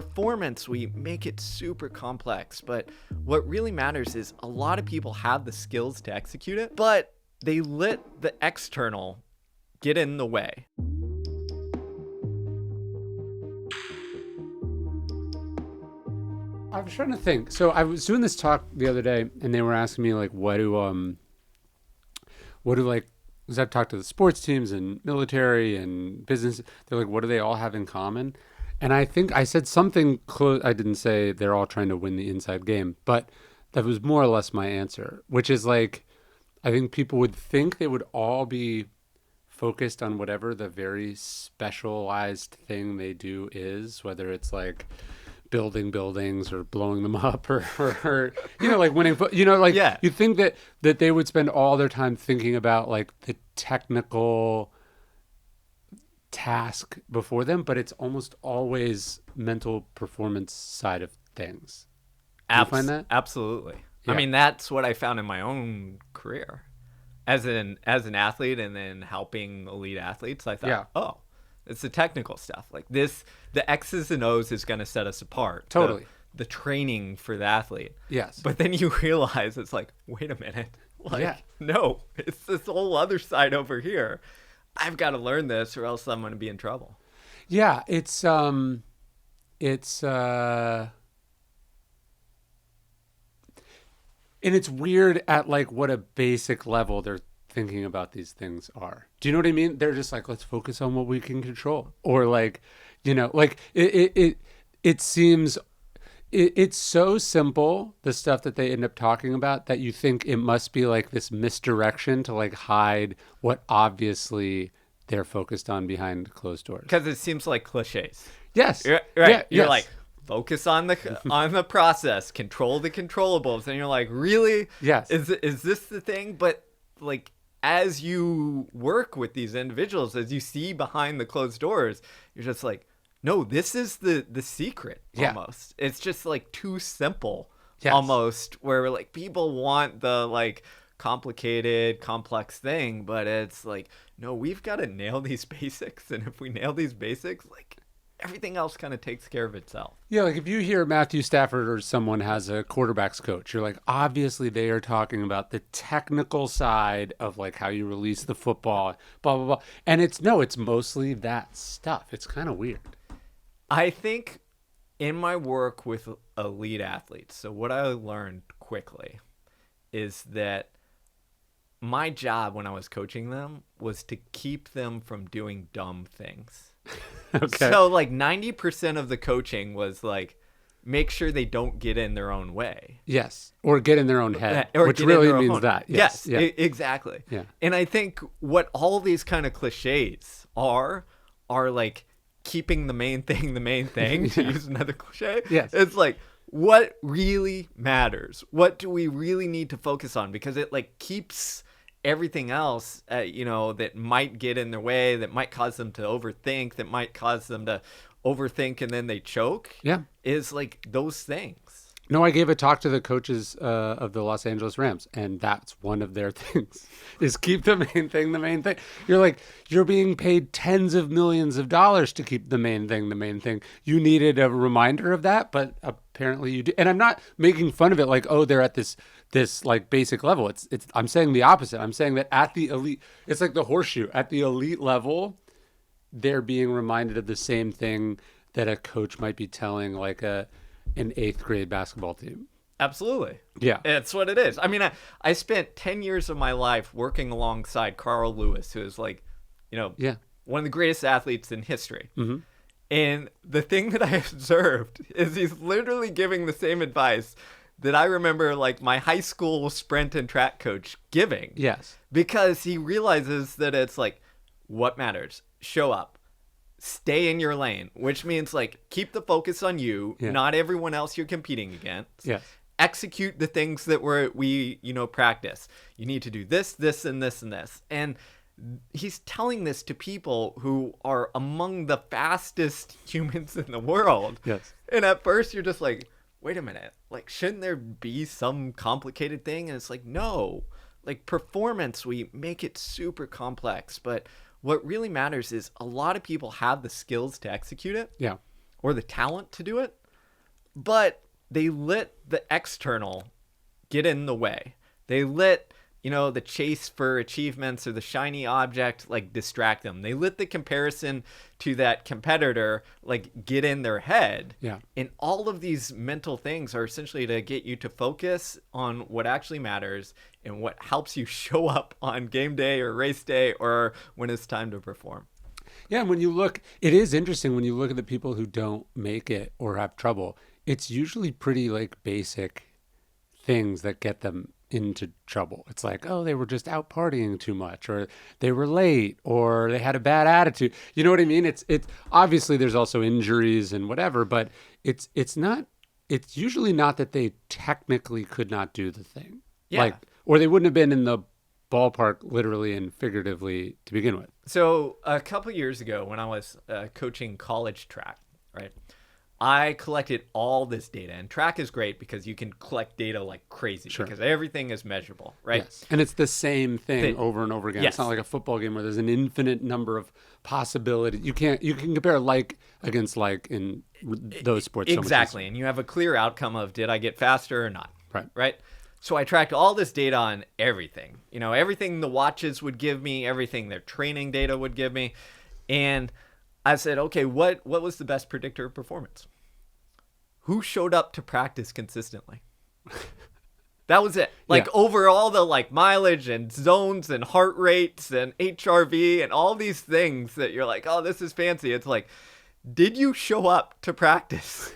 performance, we make it super complex, but what really matters is a lot of people have the skills to execute it, but they let the external get in the way. I was trying to think. So I was doing this talk the other day, and they were asking me like, what do like, because I've talked to the sports teams and military and business. They're like, what do they all have in common? And I think I said something close. I didn't say they're all trying to win the inside game, but that was more or less my answer, which is like, I think people would think they would all be focused on whatever the very specialized thing they do is, whether it's like building buildings or blowing them up or like winning, Yeah. you think that they would spend all their time thinking about like the technical task before them, but it's almost always mental performance side of things. Do you find that? Absolutely. Yeah. I mean, that's what I found in my own career as an athlete, and then helping elite athletes. I thought, Yeah. oh, it's the technical stuff. Like this, the X's and O's is going to set us apart. Totally. The training for the athlete. Yes. But then you realize it's like, wait a minute. Like, Yeah. no, it's this whole other side over here. I've got to learn this or else I'm going to be in trouble. Yeah, it's and it's weird at like what a basic level they're thinking about these things are. Do you know what I mean? They're just like, let's focus on what we can control, or like, like it seems it's so simple, the stuff that they end up talking about, that you think it must be like this misdirection to like hide what obviously they're focused on behind closed doors. Because it seems like cliches. Yes. Right. Yeah, You're yes. like, focus on the process, control the controllables, and you're like, really? Yes. Is this the thing? But like, as you work with these individuals, as you see behind the closed doors, you're just like, no, this is the secret. Yeah. Almost. It's just like too simple. Yes. Almost, where like people want the like complicated, complex thing, but it's like, no, we've got to nail these basics, and if we nail these basics, like, everything else kind of takes care of itself. Yeah, like if you hear Matthew Stafford or someone has a quarterback's coach, you're like, obviously they are talking about the technical side of like how you release the football, blah, blah, blah. And it's mostly that stuff. It's kind of weird. I think in my work with elite athletes, so what I learned quickly is that my job when I was coaching them was to keep them from doing dumb things. Okay. So like 90% of the coaching was like, make sure they don't get in their own way. Yes. Or get in their own head, Or which get in really their means own- that. Yes, Yeah. exactly. Yeah. And I think what all these kind of cliches are like keeping the main thing, to use another cliche. Yes. It's like, what really matters? What do we really need to focus on? Because it like keeps everything else, that might get in their way, that might cause them to overthink, that might cause them to overthink and then they choke. Yeah. Is like those things. No, I gave a talk to the coaches of the Los Angeles Rams, and that's one of their things, is keep the main thing the main thing. You're like, you're being paid tens of millions of dollars to keep the main thing the main thing. You needed a reminder of that, but apparently you do. And I'm not making fun of it like, oh, they're at this like basic level. It's I'm saying the opposite. I'm saying that at the elite, it's like the horseshoe. At the elite level, they're being reminded of the same thing that a coach might be telling like an 8th grade basketball team. Absolutely. Yeah. It's what it is. I mean, I spent 10 years of my life working alongside Carl Lewis, who is like, one of the greatest athletes in history. Mm-hmm. And the thing that I observed is he's literally giving the same advice that I remember like my high school sprint and track coach giving. Yes. Because he realizes that it's like, what matters? Show up. Stay in your lane, which means like keep the focus on you, not everyone else you're competing against. Yes. Execute the things that we practice. You need to do this, this, and this, and this. And he's telling this to people who are among the fastest humans in the world. Yes. And at first you're just like, wait a minute, like, shouldn't there be some complicated thing? And it's like, no, like performance, we make it super complex, but what really matters is a lot of people have the skills to execute it. Yeah. or the talent to do it, but they let the external get in the way. They let, the chase for achievements or the shiny object like distract them. They let the comparison to that competitor like get in their head. Yeah. And all of these mental things are essentially to get you to focus on what actually matters and what helps you show up on game day or race day or when it's time to perform. Yeah, and when you look, it is interesting when you look at the people who don't make it or have trouble. It's usually pretty like basic things that get them into trouble. It's like, oh, they were just out partying too much, or they were late, or they had a bad attitude. You know what I mean? It's obviously there's also injuries and whatever, but it's usually not that they technically could not do the thing. Yeah. Like, or they wouldn't have been in the ballpark literally and figuratively to begin with. So a couple years ago when I was coaching college track, right, I collected all this data. And track is great because you can collect data like crazy because everything is measurable, right? Yes. And it's the same thing over and over again. Yes. It's not like a football game where there's an infinite number of possibilities. You can compare like against like in those sports. Exactly. And you have a clear outcome of did I get faster or not? Right. So I tracked all this data on everything, everything the watches would give me, everything their training data would give me. And I said, okay, what was the best predictor of performance? Who showed up to practice consistently? That was it. Like over all the like mileage and zones and heart rates and HRV and all these things that you're like, oh, this is fancy. It's like, did you show up to practice?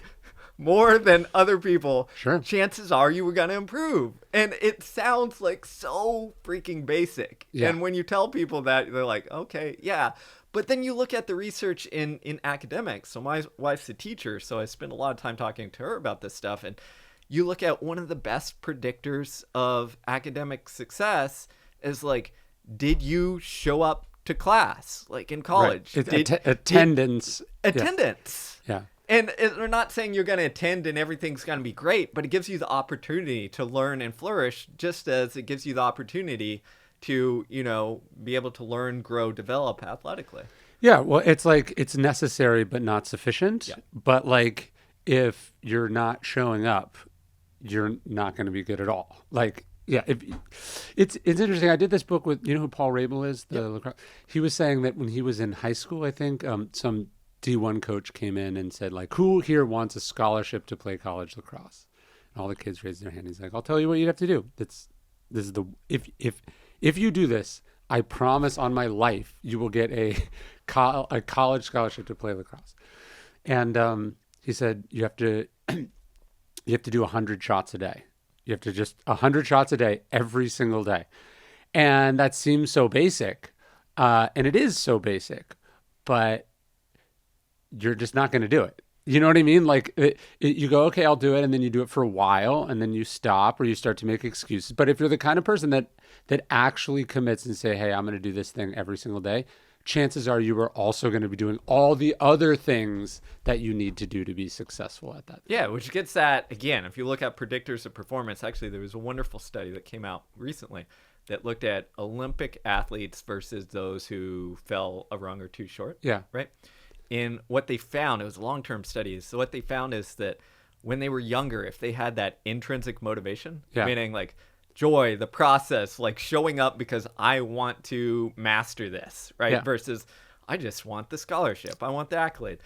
More than other people, chances are you were going to improve. And it sounds like so freaking basic. Yeah. And when you tell people that, they're like, okay, yeah. But then you look at the research in academics. So my wife's a teacher, so I spend a lot of time talking to her about this stuff. And you look at one of the best predictors of academic success is like, did you show up to class, like in college? Right. Attendance. Attendance. Yeah. And we're not saying you're going to attend and everything's going to be great, but it gives you the opportunity to learn and flourish, just as it gives you the opportunity to, be able to learn, grow, develop athletically. Yeah, well, it's like it's necessary but not sufficient. Yeah. But like if you're not showing up, you're not going to be good at all. Like, yeah, it's interesting. I did this book with, who Paul Rabel is? Lacrosse. He was saying that when he was in high school, I think, some D1 coach came in and said, like, who here wants a scholarship to play college lacrosse? And all the kids raised their hand. He's like, I'll tell you what you'd have to do. If you do this, I promise on my life you will get a college scholarship to play lacrosse. And he said you have to do 100 shots a day. You have to just 100 shots a day every single day. And that seems so basic, and it is so basic, but you're just not going to do it. You know what I mean? Like you go, okay, I'll do it. And then you do it for a while and then you stop or you start to make excuses. But if you're the kind of person that actually commits and say, hey, I'm going to do this thing every single day, chances are you are also going to be doing all the other things that you need to do to be successful at that. Yeah, which gets that, again, if you look at predictors of performance, actually there was a wonderful study that came out recently that looked at Olympic athletes versus those who fell a rung or two short. Yeah. Right? And what they found, it was long-term studies. So what they found is that when they were younger, if they had that intrinsic motivation, meaning like joy, the process, like showing up because I want to master this, right? Yeah. Versus I just want the scholarship. I want the accolade.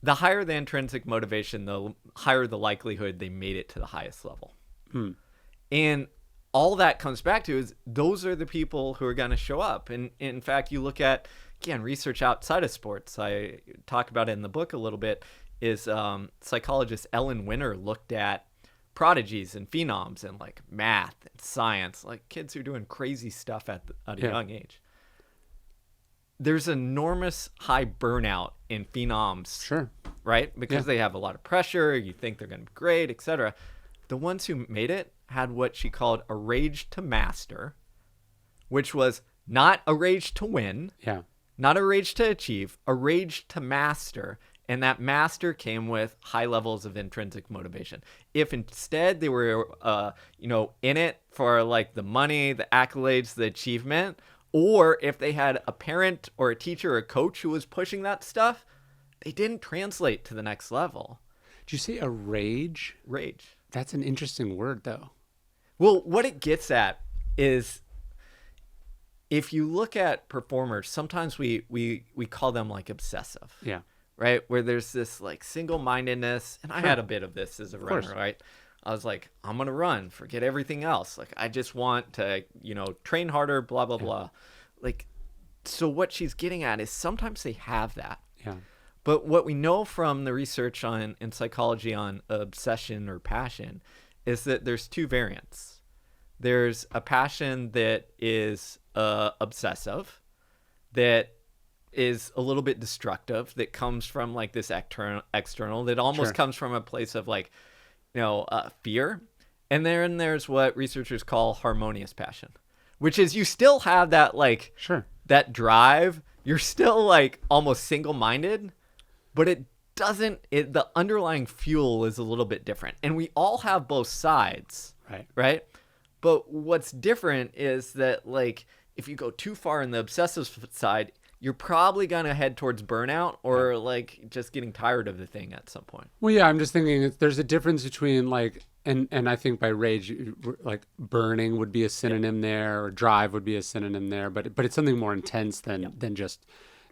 The higher the intrinsic motivation, the higher the likelihood they made it to the highest level. And all that comes back to is those are the people who are going to show up. And in fact, you look at, again, research outside of sports. I talk about it in the book a little bit. Is psychologist Ellen Winter looked at prodigies and phenoms in like math and science, like kids who are doing crazy stuff at a young age. There's enormous high burnout in phenoms, right? Because they have a lot of pressure. You think they're going to be great, etc. The ones who made it had what she called a rage to master, which was not a rage to win. Yeah. Not a rage to achieve, a rage to master. And that master came with high levels of intrinsic motivation. If instead they were, in it for like the money, the accolades, the achievement, or if they had a parent or a teacher or a coach who was pushing that stuff, they didn't translate to the next level. Did you say a rage? Rage. That's an interesting word, though. Well, what it gets at is, if you look at performers, sometimes we call them like obsessive. Yeah. Right? Where there's this like single-mindedness, and I had a bit of this as a runner, course. right? I was like, I'm going to run, forget everything else. Like, I just want to, train harder, blah, blah, blah. Like, so what she's getting at is sometimes they have that. Yeah. But what we know from the research in psychology on obsession or passion is that there's two variants. There's a passion that is obsessive, that is a little bit destructive, that comes from like this external, that almost comes from a place of like, fear. And then there's what researchers call harmonious passion, which is you still have that like that drive. You're still like almost single-minded, but it doesn't. The underlying fuel is a little bit different, and we all have both sides, right? But what's different is that like if you go too far in the obsessive side, you're probably going to head towards burnout or like just getting tired of the thing at some point. Well, yeah, I'm just thinking there's a difference between like, and I think by rage, like burning would be a synonym there, or drive would be a synonym there, but it's something more intense than just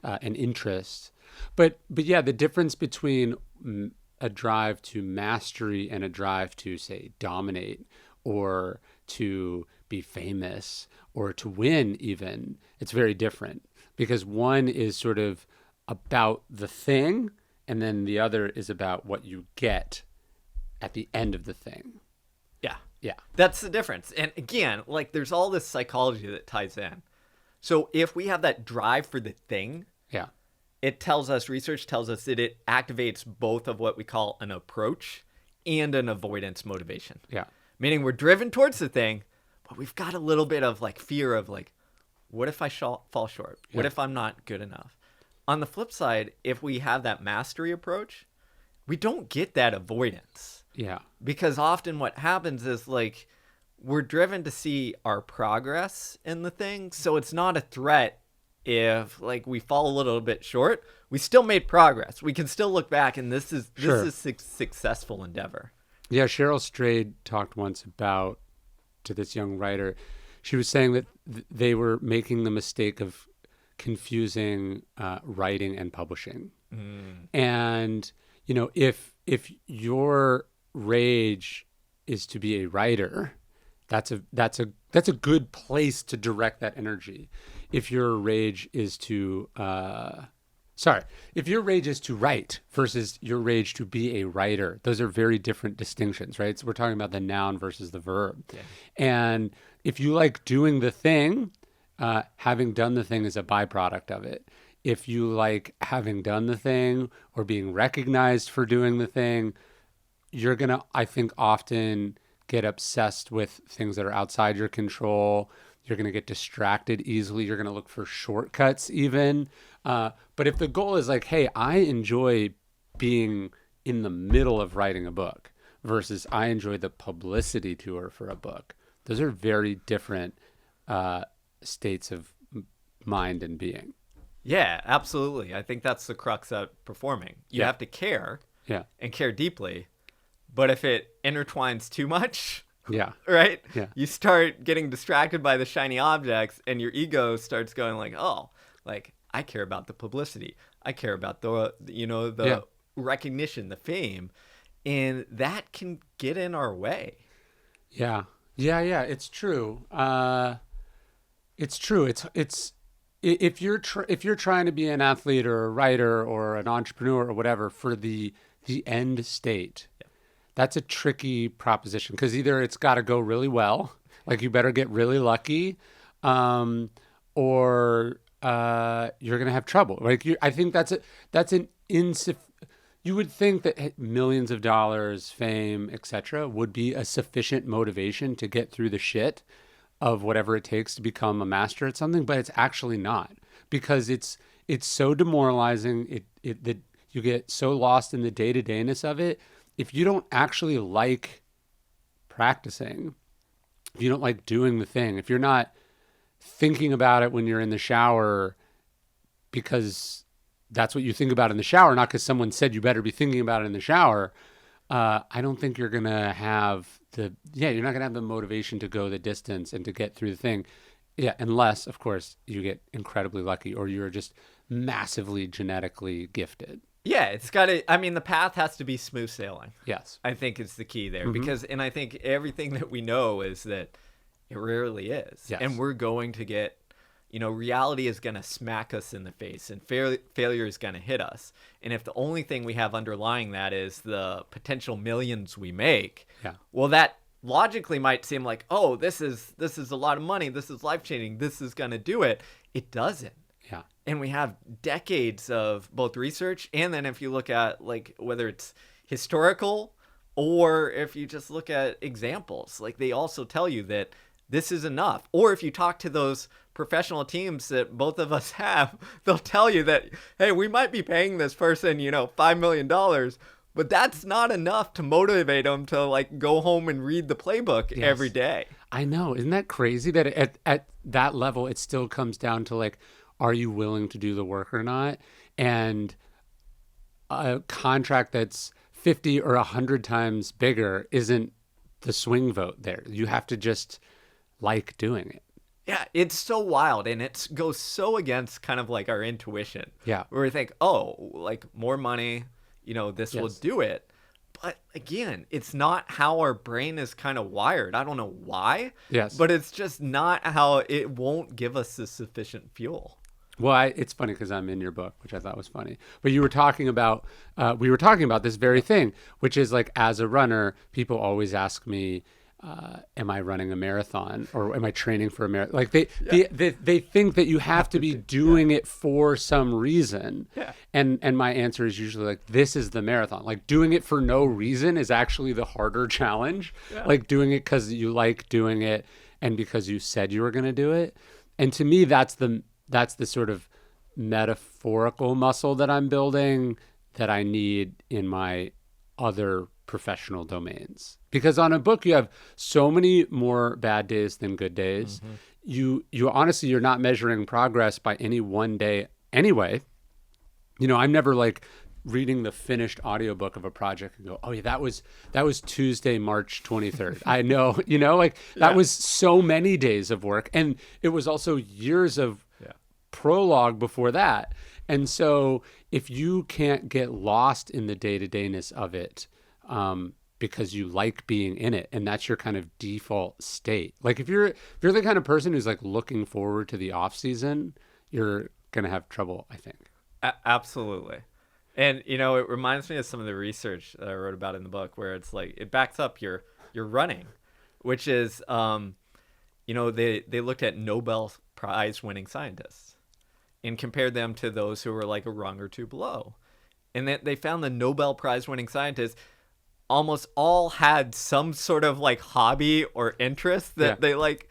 an interest. But yeah, the difference between a drive to mastery and a drive to, say, dominate or to be famous or to win even, it's very different. Because one is sort of about the thing, and then the other is about what you get at the end of the thing. Yeah. That's the difference. And again, like there's all this psychology that ties in. So if we have that drive for the thing, research tells us that it activates both of what we call an approach and an avoidance motivation. Yeah. Meaning we're driven towards the thing, but we've got a little bit of like fear of like, what if I fall short? What if I'm not good enough? On the flip side, if we have that mastery approach, we don't get that avoidance. Yeah. Because often what happens is like we're driven to see our progress in the thing. So it's not a threat if like we fall a little bit short. We still made progress. We can still look back and this is successful endeavor. Yeah, Cheryl Strayed talked once about, to this young writer, she was saying that they were making the mistake of confusing writing and publishing. And, if your rage is to be a writer, that's a good place to direct that energy. If your rage is to if your rage is to write versus your rage to be a writer, those are very different distinctions, right? So we're talking about the noun versus the verb. Yeah. And if you like doing the thing, having done the thing is a byproduct of it. If you like having done the thing or being recognized for doing the thing, you're going to, I think, often get obsessed with things that are outside your control. You're going to get distracted easily. You're going to look for shortcuts even. But if the goal is like, hey, I enjoy being in the middle of writing a book versus I enjoy the publicity tour for a book, those are very different states of mind and being. Yeah, absolutely. I think that's the crux of performing. You have to care and care deeply. But if it intertwines too much, right? Yeah. You start getting distracted by the shiny objects and your ego starts going like, oh, like I care about the publicity. I care about the recognition, the fame. And that can get in our way. Yeah. It's true. It's true. It's if you're trying to be an athlete or a writer or an entrepreneur or whatever for the end state, that's a tricky proposition because either it's got to go really well, like you better get really lucky, or you're gonna have trouble. Like I think that's an you would think that millions of dollars, fame, etc., would be a sufficient motivation to get through the shit of whatever it takes to become a master at something, but it's actually not, because it's so demoralizing. That you get so lost in the day-to-dayness of it. If you don't actually like practicing, if you don't like doing the thing, if you're not thinking about it when you're in the shower because that's what you think about in the shower, not because someone said you better be thinking about it in the shower, I don't think you're going to have you're not going to have the motivation to go the distance and to get through the thing. Yeah, unless, of course, you get incredibly lucky or you're just massively genetically gifted. Yeah, it's got to, I mean, the path has to be smooth sailing. Yes. I think is the key there and I think everything that we know is that it rarely is. Yes. And we're going to get, reality is going to smack us in the face and failure is going to hit us. And if the only thing we have underlying that is the potential millions we make, well, that logically might seem like, oh, this is a lot of money. This is life-changing. This is going to do it. It doesn't. Yeah. And we have decades of both research and then if you look at like whether it's historical or if you just look at examples, like they also tell you that this is enough. Or if you talk to those professional teams that both of us have, they'll tell you that, hey, we might be paying this person, $5 million, but that's not enough to motivate them to like go home and read the playbook every day. I know. Isn't that crazy that at that level, it still comes down to like, are you willing to do the work or not? And a contract that's 50 or 100 times bigger isn't the swing vote there. You have to just like doing it. Yeah, it's so wild and it goes so against kind of like our intuition. Yeah. Where we think, oh, like more money, this will do it. But again, it's not how our brain is kind of wired. I don't know why. Yes. But it's just not how it won't give us the sufficient fuel. Well, it's funny because I'm in your book, which I thought was funny. But you were talking about, we were talking about this very thing, which is like as a runner, people always ask me, am I running a marathon or am I training for a marathon? Like they think that you have to be doing it for some reason. Yeah. And my answer is usually like, this is the marathon. Like doing it for no reason is actually the harder challenge. Yeah. Like doing it because you like doing it and because you said you were going to do it. And to me, that's the sort of metaphorical muscle that I'm building that I need in my other professional domains. Because on a book, you have so many more bad days than good days. Mm-hmm. You honestly, you're not measuring progress by any one day anyway. I'm never like reading the finished audiobook of a project and go, oh yeah, that was Tuesday, March 23rd. I know, that was so many days of work. And it was also years of prologue before that. And so if you can't get lost in the day-to-dayness of it, because you like being in it and that's your kind of default state. Like if you're the kind of person who's like looking forward to the off season, you're going to have trouble, I think. Absolutely. And, it reminds me of some of the research that I wrote about in the book where it's like, it backs up your running, which is, they looked at Nobel Prize winning scientists and compared them to those who were like a rung or two below. And they found the Nobel Prize winning scientists almost all had some sort of like hobby or interest that they like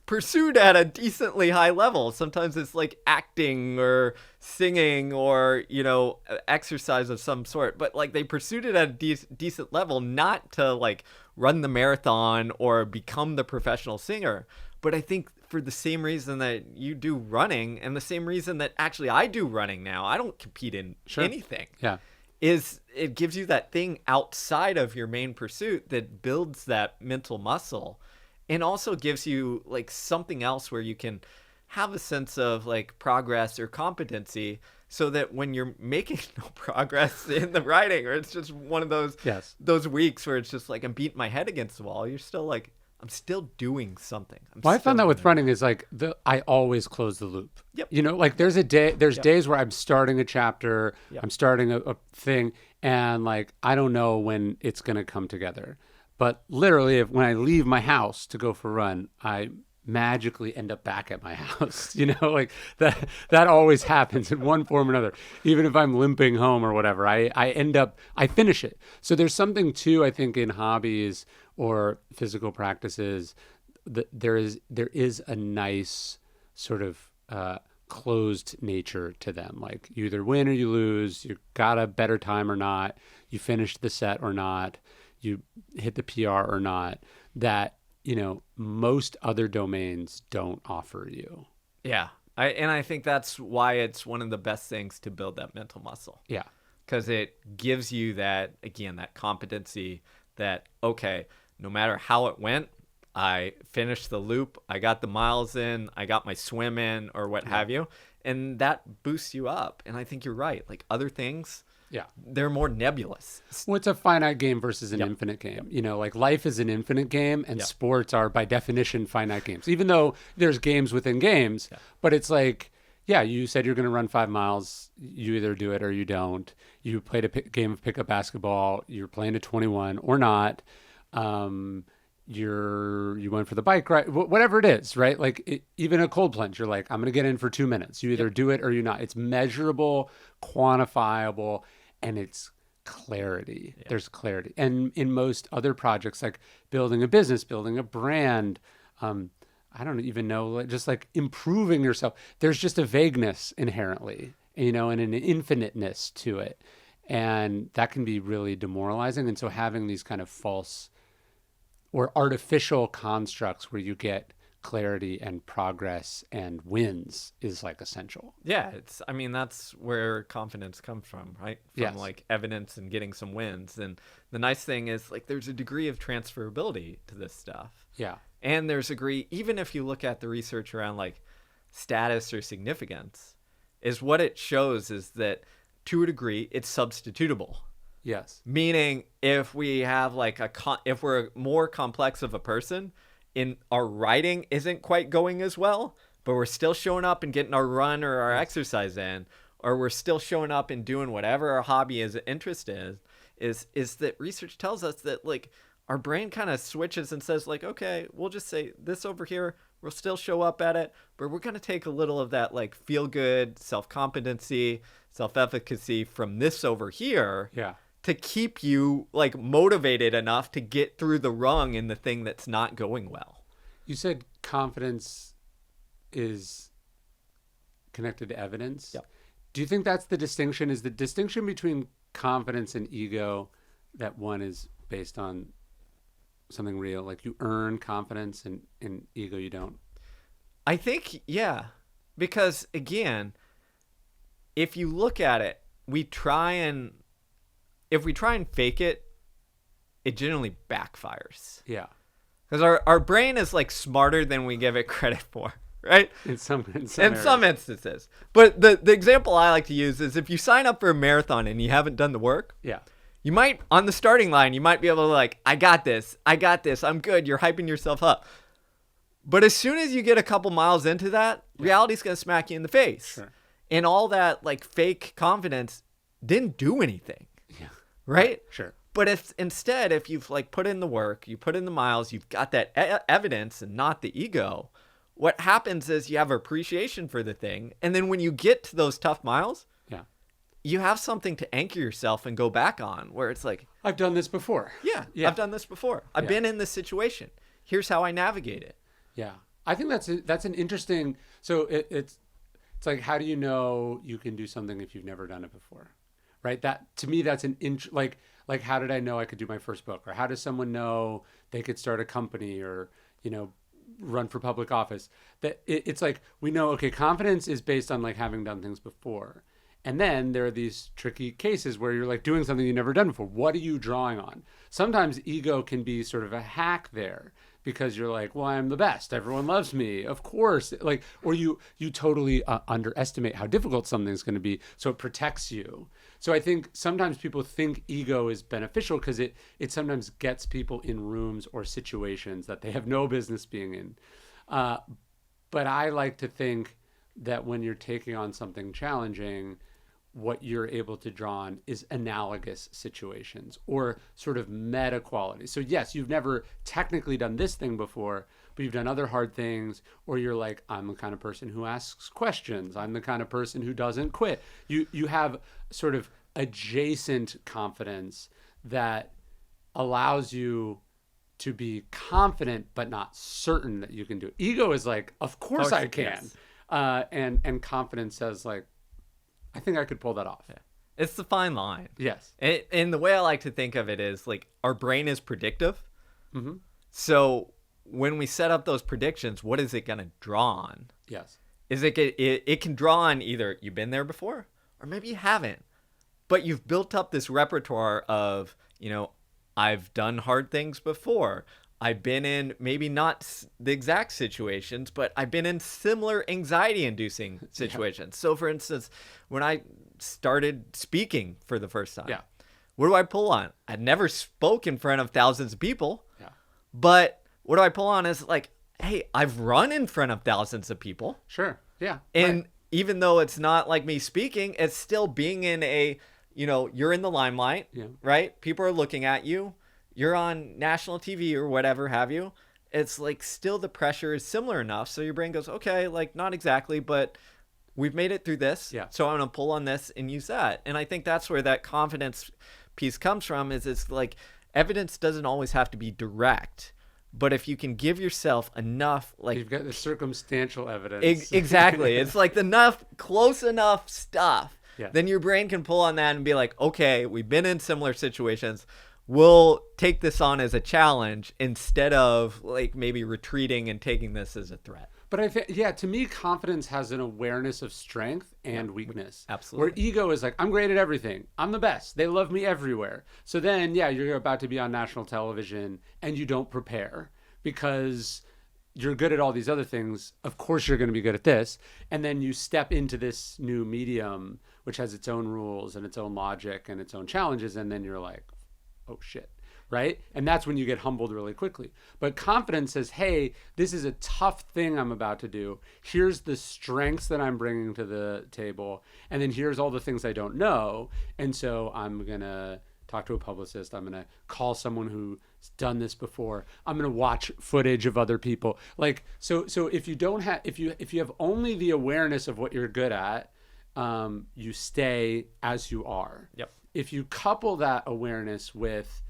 pursued at a decently high level. Sometimes it's like acting or singing or, exercise of some sort, but like they pursued it at a decent level, not to like run the marathon or become the professional singer. But I think for the same reason that you do running and the same reason that actually I do running now, I don't compete in anything. Yeah. Is it gives you that thing outside of your main pursuit that builds that mental muscle and also gives you like something else where you can have a sense of like progress or competency so that when you're making no progress in the writing or it's just one of those weeks where it's just like I'm beating my head against the wall, you're still like, I'm still doing something. I found that with running is like I always close the loop. Yep. Like there's days where I'm starting a chapter, I'm starting a thing, and like I don't know when it's gonna come together. But literally, when I leave my house to go for a run, I magically end up back at my house. Like that always happens in one form or another. Even if I'm limping home or whatever, I finish it. So there's something too, I think, in hobbies or physical practices, there is a nice sort of closed nature to them. Like you either win or you lose, you got a better time or not, you finished the set or not, you hit the PR or not, that, most other domains don't offer you. Yeah. I think that's why it's one of the best things to build that mental muscle. Yeah. Because it gives you that, again, that competency that, okay, no matter how it went, I finished the loop, I got the miles in, I got my swim in, or what have you. And that boosts you up. And I think you're right. Like other things, Yeah. they're more nebulous. Well, it's a finite game versus an infinite game. You know, like life is an infinite game, and sports are by definition finite games, even though there's games within games. But it's like, yeah, you said you're going to run 5 miles. You either do it or you don't. You played a game of pickup basketball. You're playing to 21 or not. You went for the bike ride, whatever it is, right? Like even a cold plunge, you're like, I'm going to get in for 2 minutes. You either do it or you're not. It's measurable, quantifiable, and it's clarity. There's clarity. And in most other projects, like building a business, building a brand, I don't even know, just like improving yourself, there's just a vagueness inherently, and an infiniteness to it. And that can be really demoralizing. And so having these kind of false or artificial constructs where you get clarity and progress and wins is like essential. Yeah, that's where confidence comes from, right? From like evidence and getting some wins. And the nice thing is like there's a degree of transferability to this stuff. Yeah. And there's a degree, even if you look at the research around like status or significance, is what it shows is that to a degree it's substitutable. Yes. Meaning if we have like if we're more complex of a person, in our writing isn't quite going as well, but we're still showing up and getting our run or our exercise in, or we're still showing up and doing whatever our hobby is, interest is that research tells us that like our brain kind of switches and says like, okay, we'll just say this over here, we'll still show up at it, but we're going to take a little of that like feel good, self-competency, self-efficacy from this over here. Yeah. To keep you like motivated enough to get through the rung in the thing that's not going well. You said confidence is connected to evidence. Yep. Do you think that's the distinction? Is the distinction between confidence and ego that one is based on something real? Like you earn confidence and in ego you don't? I think, yeah. Because again, if you look at it, if we try and fake it, it generally backfires. Yeah. Because our brain is like smarter than we give it credit for, right? In some instances. But the example I like to use is if you sign up for a marathon and you haven't done the work, you might, on the starting line, you might be able to like, I got this, I'm good. You're hyping yourself up. But as soon as you get a couple miles into that, reality's going to smack you in the face. Sure. And all that like fake confidence didn't do anything. Yeah. Right? Sure. But if you've like put in the work, you put in the miles, you've got that evidence and not the ego, what happens is you have appreciation for the thing. And then when you get to those tough miles, you have something to anchor yourself and go back on where it's like, I've done this before. Yeah. I've done this before. I've been in this situation. Here's how I navigate it. Yeah. I think that's an interesting, so it's like, how do you know you can do something if you've never done it before? Right. That to me, that's like how did I know I could do my first book, or how does someone know they could start a company or, run for public office? That it's like, we know, okay, confidence is based on like having done things before. And then there are these tricky cases where you're like doing something you've never done before. What are you drawing on? Sometimes ego can be sort of a hack there because you're like, well, I'm the best. Everyone loves me. Of course. Like, or you totally underestimate how difficult something's going to be. So it protects you. So I think sometimes people think ego is beneficial because it sometimes gets people in rooms or situations that they have no business being in. But I like to think that when you're taking on something challenging, what you're able to draw on is analogous situations or sort of meta qualities. So yes, you've never technically done this thing before, but you've done other hard things, or you're like, I'm the kind of person who asks questions. I'm the kind of person who doesn't quit. You have sort of adjacent confidence that allows you to be confident, but not certain that you can do it. Ego is like, of course I can. Yes. And confidence says like, I think I could pull that off. Yeah. It's the fine line. Yes. And the way I like to think of it is like our brain is predictive. Mm-hmm. So when we set up those predictions, what is it going to draw on? Yes. is it can draw on either you've been there before or maybe you haven't, but you've built up this repertoire of, I've done hard things before. I've been in maybe not the exact situations, but I've been in similar anxiety-inducing situations. So, for instance, when I started speaking for the first time, what do I pull on? I'd never spoke in front of thousands of people, but what do I pull on is like, hey, I've run in front of thousands of people. Sure. Yeah. And even though it's not like me speaking, it's still being in a, you're in the limelight, right? People are looking at you. You're on national TV or whatever have you. It's like still the pressure is similar enough. So your brain goes, okay, like not exactly, but we've made it through this. Yeah. So I'm going to pull on this and use that. And I think that's where that confidence piece comes from is it's like evidence doesn't always have to be direct. But if you can give yourself enough, like you've got the circumstantial evidence. Exactly. It's like close enough stuff. Then your brain can pull on that and be like, okay, we've been in similar situations. We'll take this on as a challenge instead of like maybe retreating and taking this as a threat. But I think, to me, confidence has an awareness of strength and weakness. Absolutely. Where ego is like, I'm great at everything. I'm the best. They love me everywhere. So then, you're about to be on national television and you don't prepare because you're good at all these other things. Of course, you're going to be good at this. And then you step into this new medium, which has its own rules and its own logic and its own challenges. And then you're like, oh, shit. Right? And that's when you get humbled really quickly. But confidence says, hey, this is a tough thing I'm about to do. Here's the strengths that I'm bringing to the table. And then here's all the things I don't know. And so I'm going to talk to a publicist. I'm going to call someone who's done this before. I'm going to watch footage of other people. Like, so if you don't have, if you have only the awareness of what you're good at, you stay as you are. Yep. If you couple that awareness with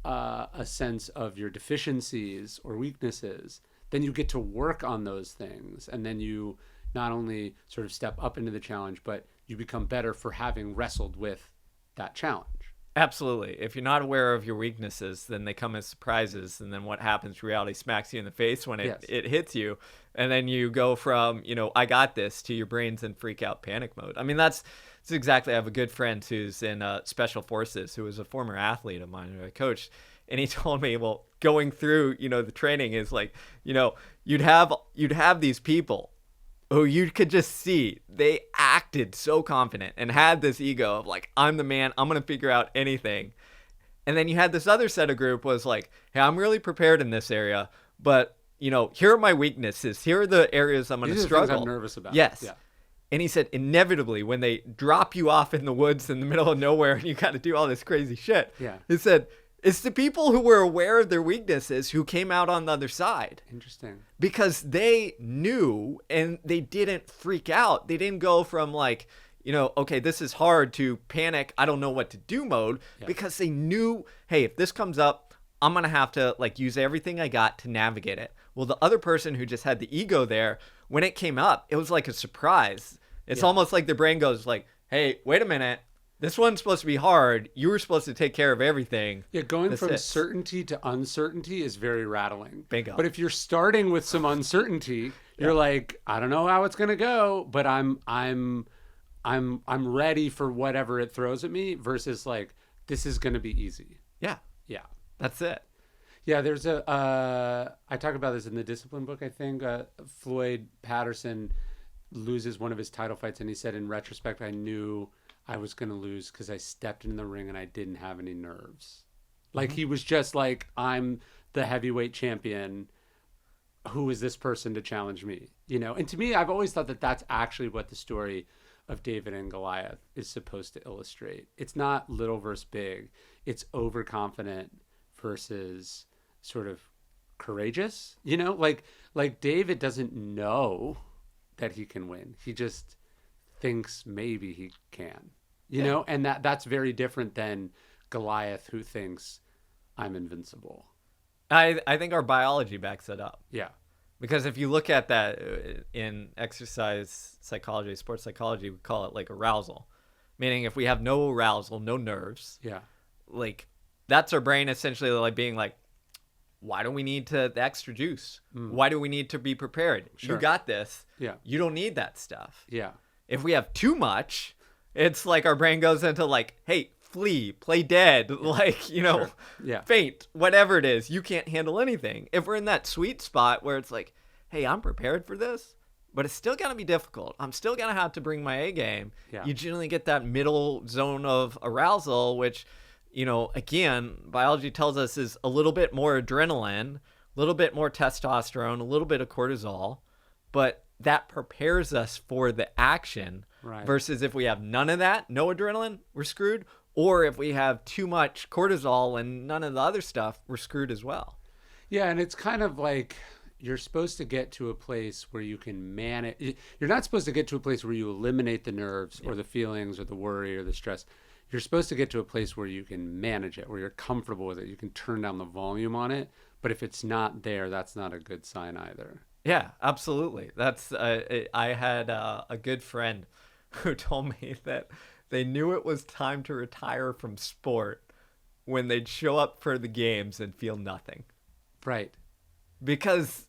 a sense of your deficiencies or weaknesses, then you get to work on those things. And then you not only sort of step up into the challenge, but you become better for having wrestled with that challenge. Absolutely. If you're not aware of your weaknesses, then they come as surprises. And then what happens, reality smacks you in the face when it hits you. And then you go from, I got this to your brain's in freak out panic mode. I mean, that's exactly. I have a good friend who's in special forces, who was a former athlete of mine who I coached. And he told me, well, going through, the training is like, you'd have these people who you could just see they acted so confident and had this ego of like, I'm the man, I'm going to figure out anything. And then you had this other set of group was like, hey, I'm really prepared in this area, but here are my weaknesses. Here are the areas I'm going to struggle. These are things I'm nervous about. Yes. Yeah. And he said, inevitably, when they drop you off in the woods in the middle of nowhere and you got to do all this crazy shit, he said, it's the people who were aware of their weaknesses who came out on the other side. Interesting. Because they knew and they didn't freak out. They didn't go from like, okay, this is hard to panic, I don't know what to do mode, because they knew, hey, if this comes up, I'm going to have to like use everything I got to navigate it. Well, the other person who just had the ego there, when it came up, it was like a surprise. It's almost like their brain goes like, hey, wait a minute. This one's supposed to be hard. You were supposed to take care of everything. Yeah, going from certainty to uncertainty is very rattling. Bingo. But if you're starting with some uncertainty, you're like, I don't know how it's gonna go, but I'm ready for whatever it throws at me. Versus like, this is gonna be easy. Yeah, that's it. Yeah, there's I talk about this in the Discipline book. I think Floyd Patterson loses one of his title fights, and he said, in retrospect, I knew I was going to lose because I stepped in the ring and I didn't have any nerves. Like he was just like, I'm the heavyweight champion. Who is this person to challenge me? And to me, I've always thought that that's actually what the story of David and Goliath is supposed to illustrate. It's not little versus big. It's overconfident versus sort of courageous, like David doesn't know that he can win. He just thinks maybe he can, and that's very different than Goliath, who thinks I'm invincible. I think our biology backs it up. Yeah. Because if you look at that in exercise psychology, sports psychology, we call it like arousal. Meaning if we have no arousal, no nerves, like that's our brain essentially like being like, why do we need the extra juice? Why do we need to be prepared? Sure. You got this. Yeah. You don't need that stuff. Yeah. If we have too much, it's like our brain goes into like, hey, flee, play dead, like, Sure. Yeah. faint, whatever it is. You can't handle anything. If we're in that sweet spot where it's like, hey, I'm prepared for this, but it's still going to be difficult. I'm still going to have to bring my A game. Yeah. You generally get that middle zone of arousal, which, again, biology tells us is a little bit more adrenaline, a little bit more testosterone, a little bit of cortisol, but that prepares us for the action. Right. Versus if we have none of that, no adrenaline, we're screwed. Or if we have too much cortisol and none of the other stuff, we're screwed as well. Yeah, and it's kind of like you're supposed to get to a place where you can manage. You're not supposed to get to a place where you eliminate the nerves or the feelings or the worry or the stress. You're supposed to get to a place where you can manage it, where you're comfortable with it. You can turn down the volume on it. But if it's not there, that's not a good sign either. Yeah, absolutely. That's I had a good friend who told me that they knew it was time to retire from sport when they'd show up for the games and feel nothing. Right. Because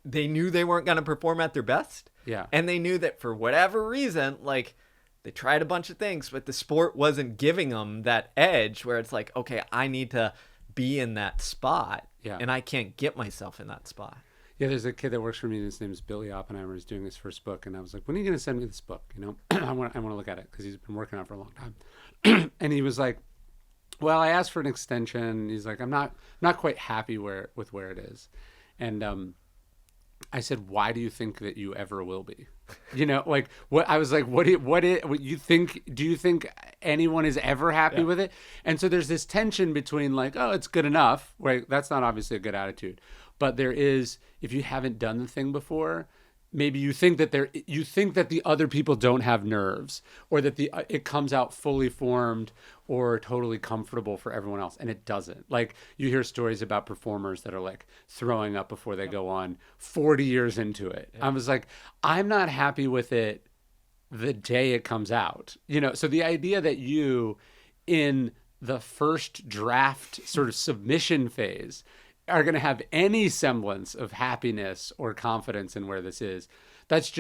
they knew they weren't going to perform at their best. Yeah. And they knew that for whatever reason, like, they tried a bunch of things, but the sport wasn't giving them that edge where it's like, okay, I need to be in that spot. Yeah. And I can't get myself in that spot. Yeah, there's a kid that works for me. And his name's Billy Oppenheimer. He's doing his first book, and I was like, "When are you going to send me this book? I want to look at it because he's been working on it for a long time." And he was like, "Well, I asked for an extension." He's like, "I'm not quite happy with where it is," and I said, "Why do you think that you ever will be?" Like what I was like, what you think? Do you think anyone is ever happy with it? And so there's this tension between like, oh, it's good enough. Right? That's not obviously a good attitude. But there is, if you haven't done the thing before, maybe you think that the other people don't have nerves, or that it comes out fully formed or totally comfortable for everyone else, and it doesn't. Like you hear stories about performers that are like throwing up before they go on 40 years into it. I was like, I'm not happy with it the day it comes out. So the idea that you in the first draft sort of submission phase are going to have any semblance of happiness or confidence in where this is, that's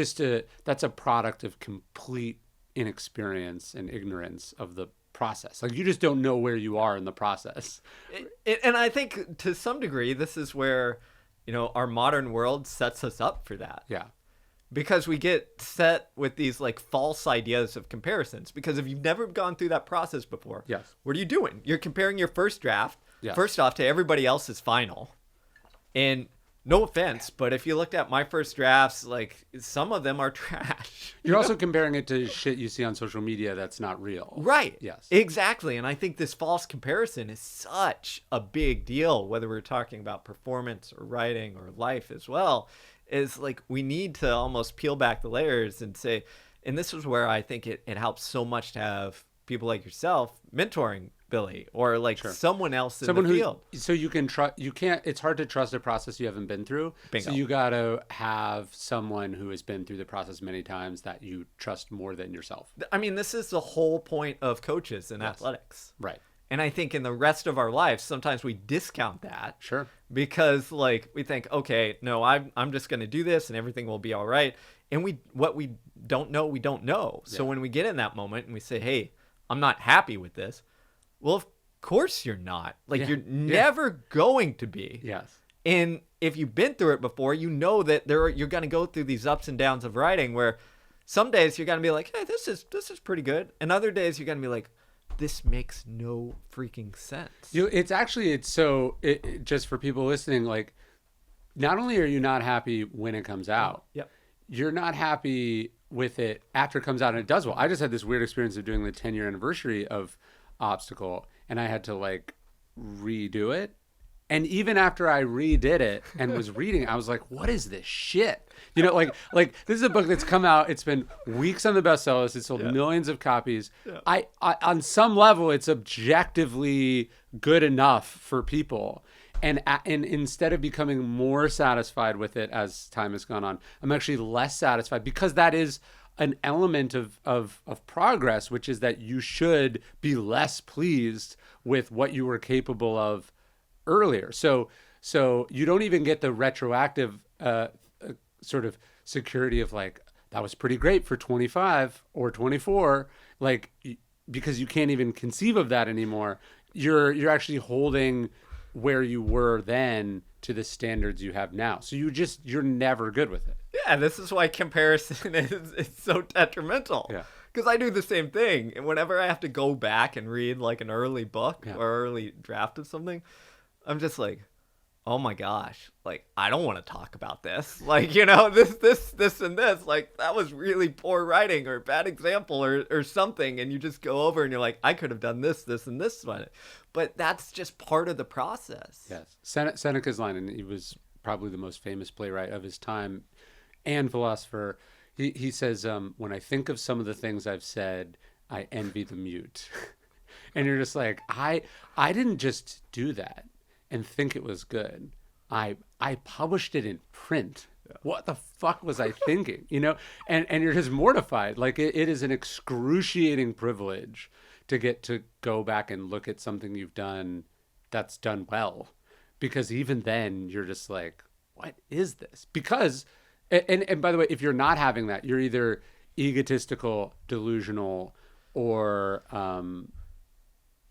a product of complete inexperience and ignorance of the process. Like you just don't know where you are in the process. And I think to some degree, this is where, our modern world sets us up for that. Yeah. Because we get set with these like false ideas of comparisons. Because if you've never gone through that process before, yes, what are you doing? You're comparing your first draft, yes, first off, to everybody else's final. And no offense, but if you looked at my first drafts, like some of them are trash. You're also comparing it to shit you see on social media that's not real. Right. Yes. Exactly. And I think this false comparison is such a big deal, whether we're talking about performance or writing or life as well. Is like we need to almost peel back the layers and say, and this is where I think it helps so much to have people like yourself mentoring Billy or like someone else in the field. So you can trust. You can't. It's hard to trust a process you haven't been through. Bingo. So you got to have someone who has been through the process many times that you trust more than yourself. I mean, this is the whole point of coaches in athletics, right? And I think in the rest of our lives, sometimes we discount that. Sure. Because like we think, okay, no, I'm just going to do this and everything will be all right. And what we don't know, we don't know. So when we get in that moment and we say, hey, I'm not happy with this. Well, of course you're not. Like you're never going to be. Yes. And if you've been through it before, you know that you're going to go through these ups and downs of writing where some days you're going to be like, hey, this is pretty good. And other days you're going to be like, this makes no freaking sense. Just for people listening, like not only are you not happy when it comes out, you're not happy with it after it comes out and it does well. I just had this weird experience of doing the 10-year anniversary of Obstacle, and I had to like redo it. And even after I redid it and was reading, I was like, what is this shit? Like this is a book that's come out. It's been weeks on the bestsellers. It's sold millions of copies. Yeah. I on some level, it's objectively good enough for people. And instead of becoming more satisfied with it as time has gone on, I'm actually less satisfied because that is an element of progress, which is that you should be less pleased with what you were capable of earlier. So you don't even get the retroactive sort of security of like, that was pretty great for 25 or 24, like, because you can't even conceive of that anymore. You're actually holding where you were then to the standards you have now. So you're never good with it. Yeah, this is why comparison is so detrimental. Yeah. Because I do the same thing. And whenever I have to go back and read like an early book or early draft of something, I'm just like, oh my gosh, like, I don't want to talk about this. Like, this and this, like, that was really poor writing or bad example or something. And you just go over and you're like, I could have done this, and this one. But that's just part of the process. Yes. Seneca's line, and he was probably the most famous playwright of his time and philosopher. He says, when I think of some of the things I've said, I envy the mute. And you're just like, I didn't just do that and think it was good. I published it in print. Yeah. What the fuck was I thinking? And you're just mortified. Like it is an excruciating privilege to get to go back and look at something you've done that's done well. Because even then you're just like, what is this? Because, and by the way, if you're not having that, you're either egotistical, delusional, or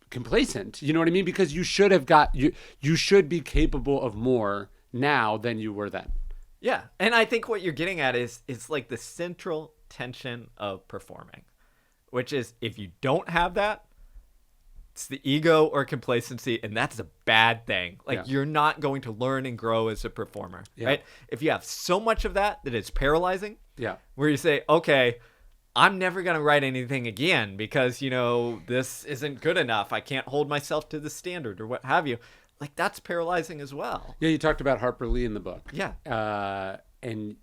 complacent. You know what I mean? Because you should have you should be capable of more now than you were then. Yeah. And I think what you're getting at is it's like the central tension of performing, which is if you don't have that, it's the ego or complacency, and that's a bad thing. Like you're not going to learn and grow as a performer, right? If you have so much of that it's paralyzing, where you say, okay, I'm never going to write anything again because, this isn't good enough. I can't hold myself to the standard or what have you. Like, that's paralyzing as well. Yeah, you talked about Harper Lee in the book. Yeah. And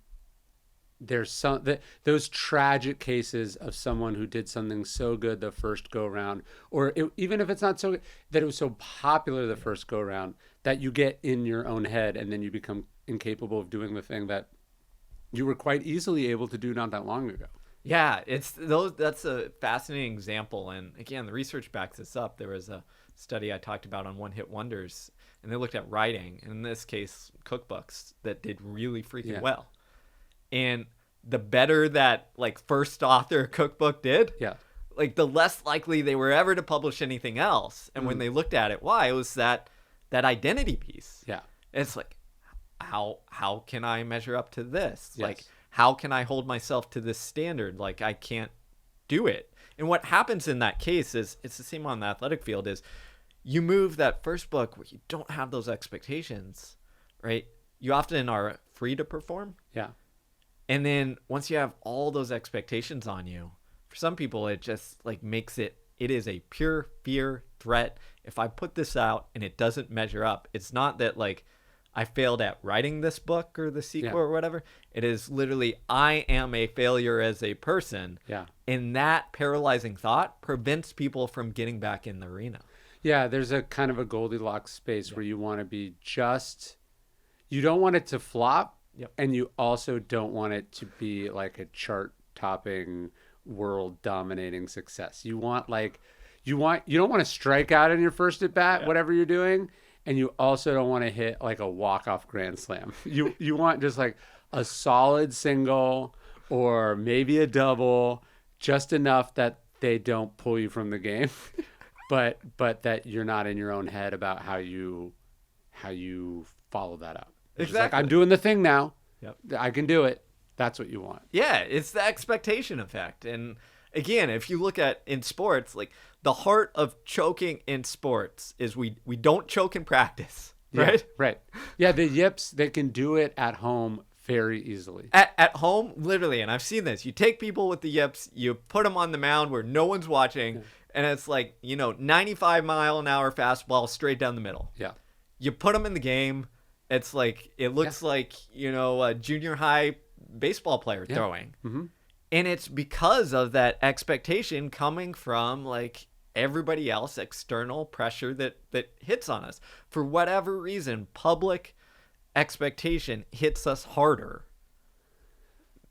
there's those tragic cases of someone who did something so good the first go around, or even if it's not so good, that it was so popular the first go around that you get in your own head and then you become incapable of doing the thing that you were quite easily able to do not that long ago. Yeah, that's a fascinating example. And again, the research backs this up. There was a study I talked about on one-hit wonders, and they looked at writing, and in this case, cookbooks that did really freaking well. And the better that like first author cookbook did, like the less likely they were ever to publish anything else. And when they looked at it, why? It was that identity piece. Yeah. It's like, how can I measure up to this? Yes. Like, how can I hold myself to this standard? Like, I can't do it. And what happens in that case is, it's the same on the athletic field, is you move that first book where you don't have those expectations, right? You often are free to perform. Yeah. And then once you have all those expectations on you, for some people, it just like makes it is a pure fear threat. If I put this out and it doesn't measure up, it's not that like I failed at writing this book or the sequel or whatever. It is literally, I am a failure as a person. Yeah. And that paralyzing thought prevents people from getting back in the arena. Yeah, there's a kind of a Goldilocks space where you want to be you don't want it to flop, and you also don't want it to be like a chart-topping, world-dominating success. You don't want to strike out in your first at bat, whatever you're doing. And you also don't want to hit like a walk-off grand slam. You want just like a solid single or maybe a double, just enough that they don't pull you from the game, but that you're not in your own head about how you follow that up. It's exactly. Like, I'm doing the thing now. Yep. I can do it. That's what you want. Yeah, it's the expectation effect. And again, if you look at in sports, like the heart of choking in sports is we don't choke in practice, right? Yeah, right. Yeah, the yips, they can do it at home very easily. At home, literally, and I've seen this. You take people with the yips, you put them on the mound where no one's watching, and it's like, 95-mile-an-hour fastball straight down the middle. Yeah. You put them in the game, it's like, it looks like, a junior high baseball player throwing. Mm-hmm. And it's because of that expectation coming from like everybody else, external pressure that hits on us. For whatever reason, public expectation hits us harder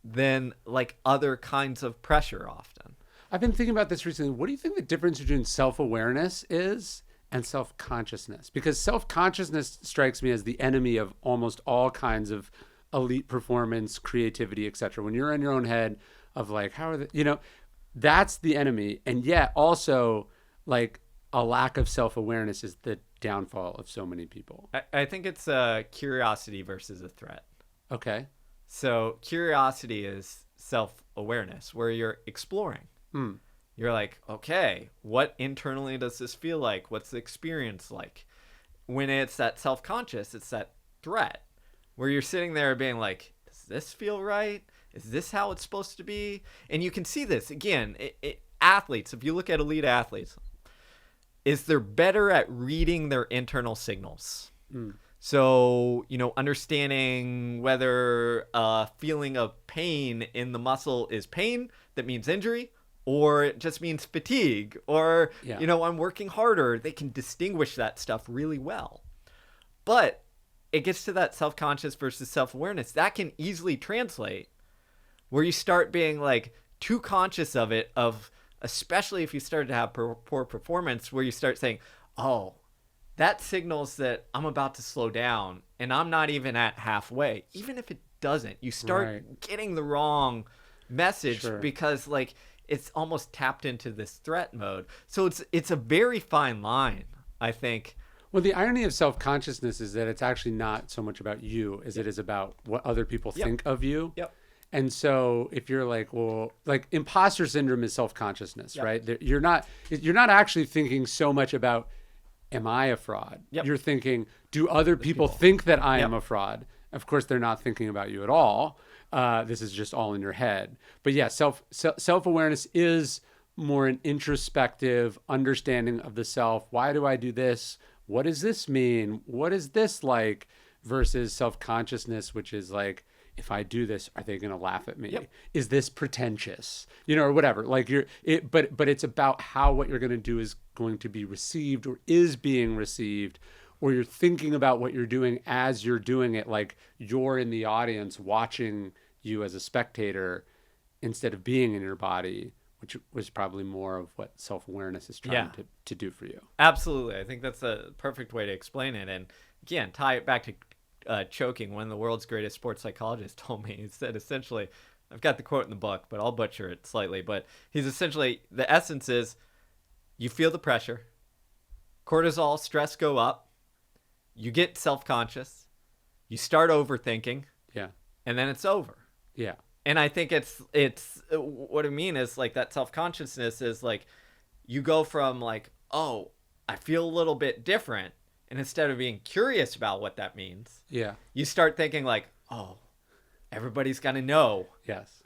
than like other kinds of pressure often. I've been thinking about this recently. What do you think the difference between self-awareness is and self-consciousness, because self-consciousness strikes me as the enemy of almost all kinds of elite performance, creativity, etc. When you're in your own head of like, how are the, that's the enemy. And yet also like a lack of self-awareness is the downfall of so many people. I think it's a curiosity versus a threat. Okay. So curiosity is self-awareness, where you're exploring. You're like, okay, what internally does this feel like? What's the experience like? When it's that self-conscious, it's that threat, where you're sitting there being like, does this feel right? Is this how it's supposed to be? And you can see this again. Athletes, if you look at elite athletes, is they're better at reading their internal signals. So, understanding whether a feeling of pain in the muscle is pain that means injury, or it just means fatigue, or, I'm working harder. They can distinguish that stuff really well. But it gets to that self-conscious versus self-awareness. That can easily translate where you start being like too conscious of it, especially if you start to have poor performance, where you start saying, oh, that signals that I'm about to slow down and I'm not even at halfway. Even if it doesn't, you start getting the wrong message because like it's almost tapped into this threat mode. So it's a very fine line, I think. Well, the irony of self-consciousness is that it's actually not so much about you as it is about what other people think of you. And so if you're like, well, like imposter syndrome is self-consciousness, right? You're not actually thinking so much about, am I a fraud? You're thinking, do other people think that I am a fraud? Of course, they're not thinking about you at all. This is just all in your head. But yeah, self-awareness is more an introspective understanding of the self. Why do I do this? What does this mean? What is this like? Versus self-consciousness, which is like, if I do this, are they going to laugh at me? Is this pretentious? Or whatever. Like but it's about how what you're going to do is going to be received or is being received, or you're thinking about what you're doing as you're doing it, like you're in the audience watching you as a spectator instead of being in your body, which was probably more of what self-awareness is trying to do for you. Absolutely. I think that's a perfect way to explain it. And again, tie it back to choking. One of the world's greatest sports psychologists told me, he said essentially, I've got the quote in the book, but I'll butcher it slightly, but he's essentially, the essence is, you feel the pressure, cortisol, stress go up, you get self-conscious, you start overthinking, and then it's over. And I think it's what I mean is like that self-consciousness is like, you go from like, oh, I feel a little bit different, and instead of being curious about what that means, you start thinking like, oh, everybody's gonna know.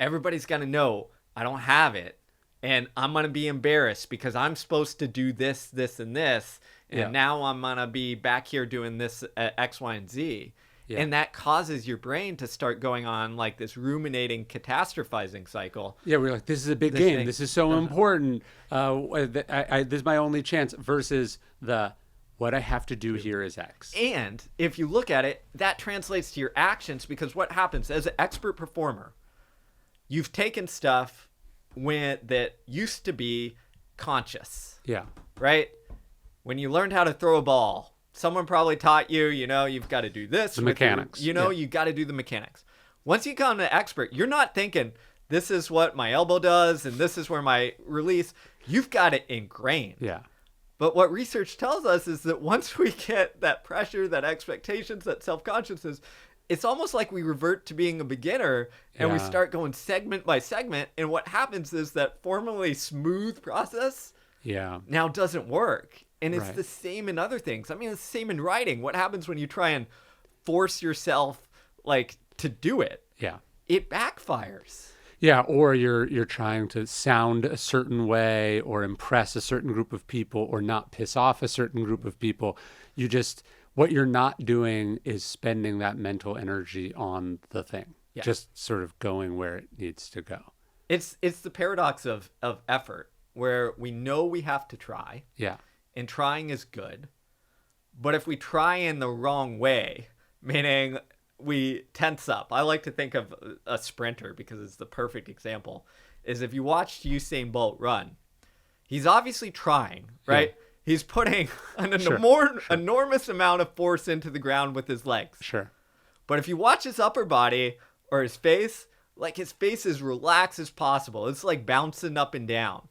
Everybody's gonna know I don't have it, and I'm gonna be embarrassed because I'm supposed to do this, this, and this, and now I'm gonna be back here doing this X, Y, and Z. And that causes your brain to start going on like this ruminating, catastrophizing cycle. We're like, this is a big game. This is so important. This is my only chance. Versus what I have to do here is X. And if you look at it, that translates to your actions, because what happens as an expert performer, you've taken stuff that used to be conscious. Right? When you learned how to throw a ball, someone probably taught you, you've got to do this. The mechanics. You got to do the mechanics. Once you become an expert, you're not thinking, this is what my elbow does and this is where my release. You've got it ingrained. But what research tells us is that once we get that pressure, that expectations, that self-consciousness, it's almost like we revert to being a beginner and we start going segment by segment. And what happens is that formerly smooth process now doesn't work. And it's the same in other things. I mean, it's the same in writing. What happens when you try and force yourself like to do it? It backfires. Or you're trying to sound a certain way or impress a certain group of people or not piss off a certain group of people. What you're not doing is spending that mental energy on the thing. Just sort of going where it needs to go. It's the paradox of effort, where we know we have to try. And trying is good. But if we try in the wrong way, meaning we tense up. I like to think of a sprinter because it's the perfect example. Is if you watched Usain Bolt run, he's obviously trying, right? He's putting an Sure. enormous amount of force into the ground with his legs. Sure. But if you watch his upper body or his face, like his face is relaxed as possible. It's like bouncing up and down,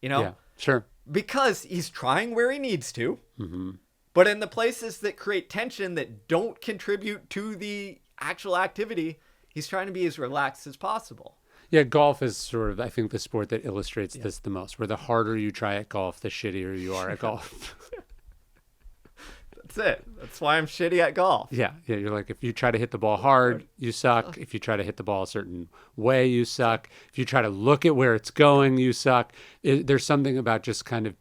you know? Yeah. Sure. Because he's trying where he needs to. Mm-hmm. But in the places that create tension that don't contribute to the actual activity, he's trying to be as relaxed as possible. Yeah, golf is sort of, I think, the sport that illustrates this the most, where the harder you try at golf, the shittier you are at golf. That's it. That's why I'm shitty at golf. Yeah, you're like, if you try to hit the ball hard, you suck. If you try to hit the ball a certain way, you suck. If you try to look at where it's going, you suck. There's something about just kind of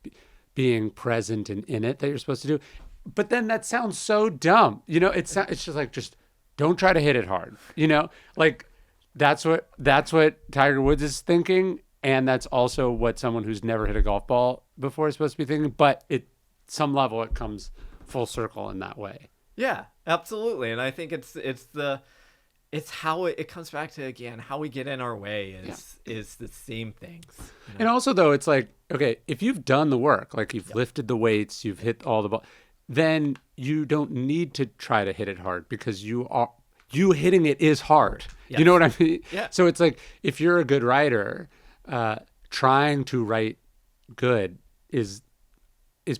being present and in it that you're supposed to do. But then that sounds so dumb. You know, it's just like, just don't try to hit it hard. You know, like that's what Tiger Woods is thinking. And that's also what someone who's never hit a golf ball before is supposed to be thinking. But at some level, it comes full circle in that way. Yeah, absolutely. And I think it's how it comes back to, again, how we get in our way is the same things. You know? And also though, it's like, okay, if you've done the work, like you've lifted the weights, you've hit all the ball, then you don't need to try to hit it hard because you hitting it is hard. Yes. You know what I mean? Yeah. So it's like, if you're a good writer, trying to write good is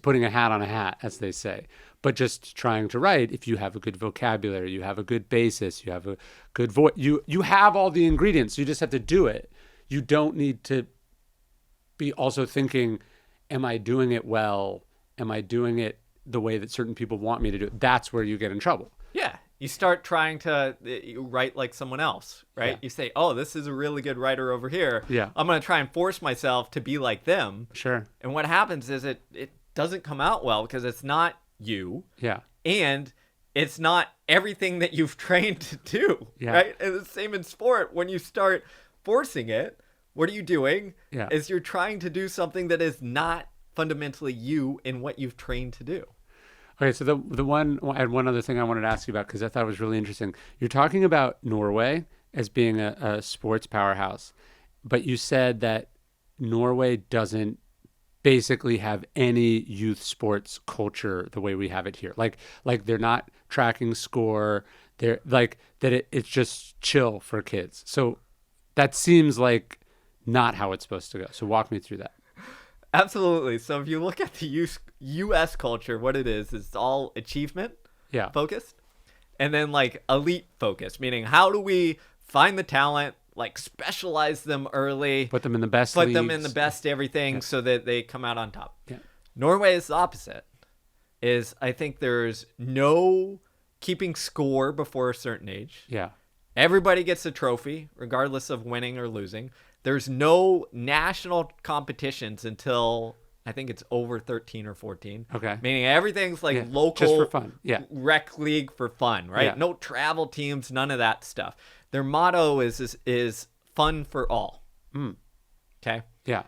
putting a hat on a hat, as they say. But just trying to write, if you have a good vocabulary, you have a good basis, you have a good voice, you have all the ingredients. You just have to do it. You don't need to be also thinking, am I doing it well? Am I doing it the way that certain people want me to do it? That's where you get in trouble. Yeah. You start trying to write like someone else, right? Yeah. You say, oh, this is a really good writer over here. Yeah. I'm going to try and force myself to be like them. Sure. And what happens is it doesn't come out well because it's not you. Yeah. And it's not everything that you've trained to do, Yeah. right? And the same in sport. When you start forcing it, what are you doing? Yeah. Is you're trying to do something that is not fundamentally you in what you've trained to do. Okay, so I had one other thing I wanted to ask you about because I thought it was really interesting. You're talking about Norway as being a sports powerhouse, but you said that Norway doesn't basically have any youth sports culture the way we have it here. Like they're not tracking score. They're like that. It's just chill for kids. So that seems like not how it's supposed to go. So walk me through that. Absolutely. So if you look at the U.S. culture, what it is it's all achievement focused and then like elite focused, meaning how do we find the talent, like specialize them early, put them in the best put leagues. them in the best everything so that they come out on top. Yeah. Norway is the opposite. I think there's no keeping score before a certain age. Yeah. Everybody gets a trophy, regardless of winning or losing. There's no national competitions until I think it's over 13 or 14. Okay. Meaning everything's like local, just for fun. Yeah. Rec league for fun, right? Yeah. No travel teams, none of that stuff. Their motto is fun for all. Okay. Yeah.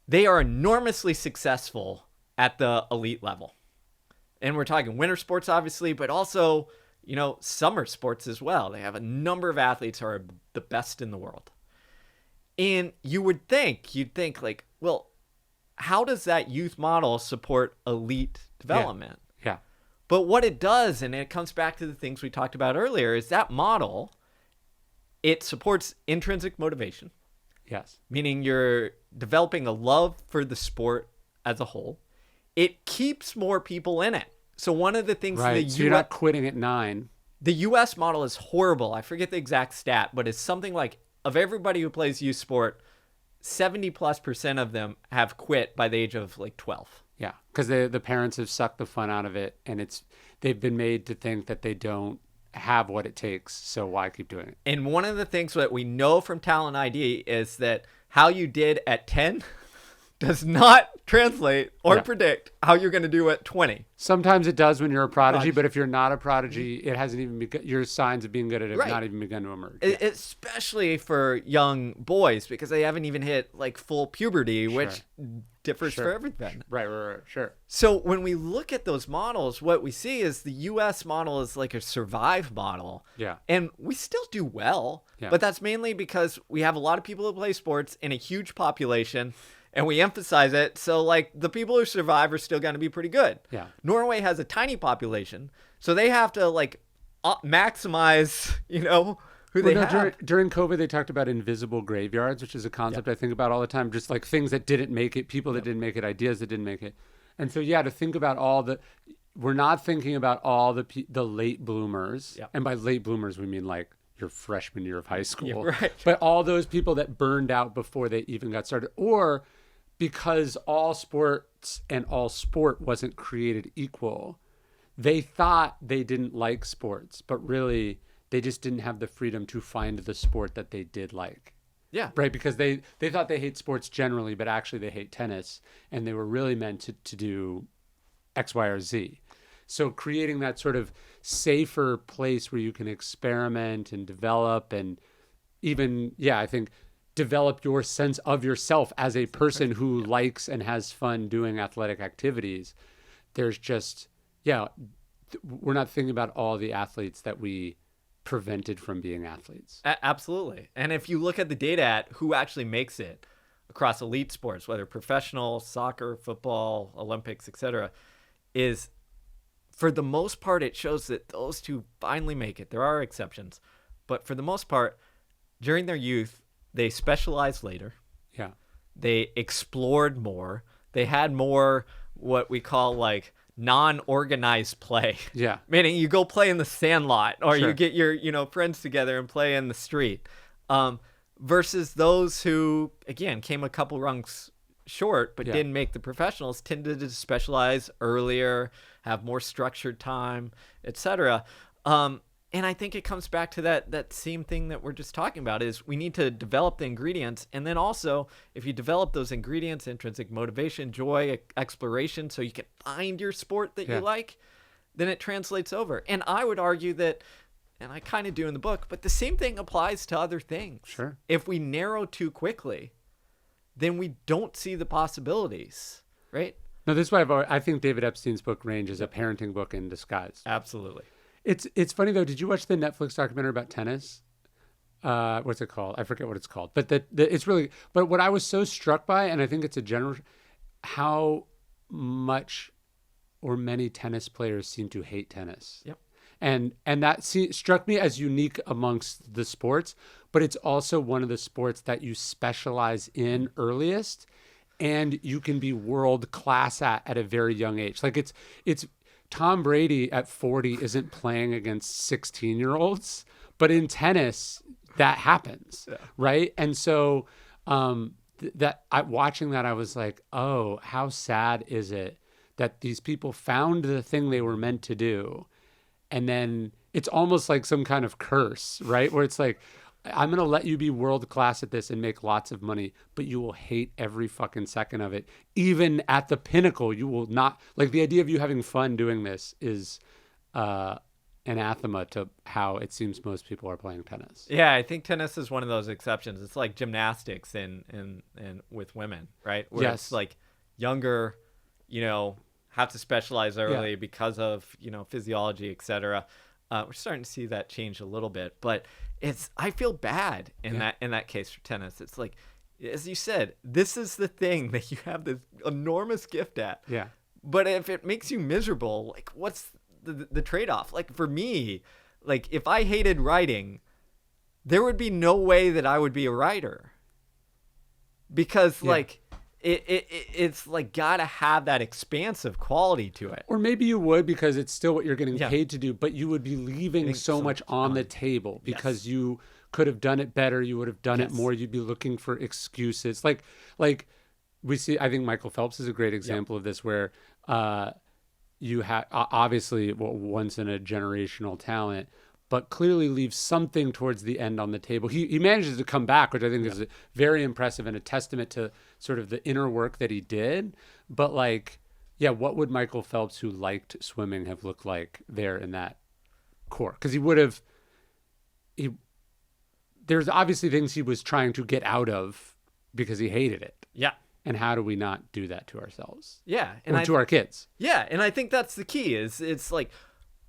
They are enormously successful at the elite level. And we're talking winter sports, obviously, but also, summer sports as well. They have a number of athletes who are the best in the world. And you'd think like, well, how does that youth model support elite development? Yeah. But what it does, and it comes back to the things we talked about earlier, is that model, it supports intrinsic motivation. Yes. Meaning you're developing a love for the sport as a whole. It keeps more people in it. So one of the things so you're not quitting at 9. The U.S. model is horrible. I forget the exact stat, but it's something like of everybody who plays youth sport, 70+% of them have quit by the age of like 12. Yeah, because the parents have sucked the fun out of it, and they've been made to think that they don't have what it takes, so why keep doing it? And one of the things that we know from Talent ID is that how you did at 10 does not translate or predict how you're going to do at 20. Sometimes it does when you're a prodigy, but if you're not a prodigy, it hasn't even begun. Your signs of being good at it have not even begun to emerge. Especially for young boys, because they haven't even hit like full puberty, which differs for everything. Right, sure. So when we look at those models, what we see is the U.S. model is like a survive model. Yeah. And we still do well, but that's mainly because we have a lot of people who play sports in a huge population. and we emphasize it. So like the people who survive are still going to be pretty good. Yeah. Norway has a tiny population, so they have to like maximize, who they have. During COVID, they talked about invisible graveyards, which is a concept I think about all the time. Just like things that didn't make it, people that didn't make it, ideas that didn't make it. And so, to think about we're not thinking about all the late bloomers. Yep. And by late bloomers, we mean like your freshman year of high school. Yeah, right. But all those people that burned out before they even got started, or because all sports and all sport wasn't created equal, they thought they didn't like sports, but really they just didn't have the freedom to find the sport that they did like. Yeah. Right. Because they thought they hate sports generally, but actually they hate tennis, and they were really meant to do X, Y, or Z. So creating that sort of safer place where you can experiment and develop, and even, I think develop your sense of yourself as a person who likes and has fun doing athletic activities. There's just, we're not thinking about all the athletes that we prevented from being athletes. Absolutely. And if you look at the data at who actually makes it across elite sports, whether professional, soccer, football, Olympics, etc., is for the most part, it shows that those two finally make it. There are exceptions, but for the most part, during their youth, they specialized later. Yeah. They explored more. They had more what we call like non-organized play. Yeah. Meaning you go play in the sandlot, or Sure. you get your friends together and play in the street. Versus those who, again, came a couple rungs short but didn't make the professionals, tended to specialize earlier, have more structured time, etc. And I think it comes back to that same thing that we're just talking about, is we need to develop the ingredients. And then also, if you develop those ingredients, intrinsic motivation, joy, exploration, so you can find your sport that you like, then it translates over. And I would argue that, and I kind of do in the book, but the same thing applies to other things. Sure. If we narrow too quickly, then we don't see the possibilities, right? No, this is why I think David Epstein's book Range is a parenting book in disguise. Absolutely. It's funny though. Did you watch the Netflix documentary about tennis? What's it called? I forget what it's called. But it's really. But what I was so struck by, and I think it's a general, how much or many tennis players seem to hate tennis. Yep. And that struck me as unique amongst the sports. But it's also one of the sports that you specialize in earliest, and you can be world class at a very young age. Like it's. Tom Brady at 40 isn't playing against 16-year-olds, but in tennis that happens, right? And so watching that, I was like, oh, how sad is it that these people found the thing they were meant to do, and then it's almost like some kind of curse, right? Where it's like, I'm going to let you be world class at this and make lots of money, but you will hate every fucking second of it. Even at the pinnacle, you will not, like, the idea of you having fun doing this is anathema to how it seems most people are playing tennis. Yeah, I think tennis is one of those exceptions. It's like gymnastics and with women, right? Where it's like younger, have to specialize early because of, physiology, etc. We're starting to see that change a little bit, but I feel bad in that case for tennis. It's like, as you said, this is the thing that you have this enormous gift at. Yeah. But if it makes you miserable, like, what's the trade-off? Like, for me, like, if I hated writing, there would be no way that I would be a writer, because like it's like gotta have that expansive quality to it. Or maybe you would, because it's still what you're getting paid to do, but you would be leaving so much on the table because you could have done it better. You would have done it more. You'd be looking for excuses. Like we see, I think Michael Phelps is a great example of this, where you have obviously once in a generational talent, but clearly leaves something towards the end on the table. He manages to come back, which I think is very impressive and a testament to sort of the inner work that he did. But what would Michael Phelps, who liked swimming, have looked like there in that core? Because there's obviously things he was trying to get out of because he hated it. Yeah. And how do we not do that to ourselves? Yeah. And to our kids? Yeah. And I think that's the key, is it's like,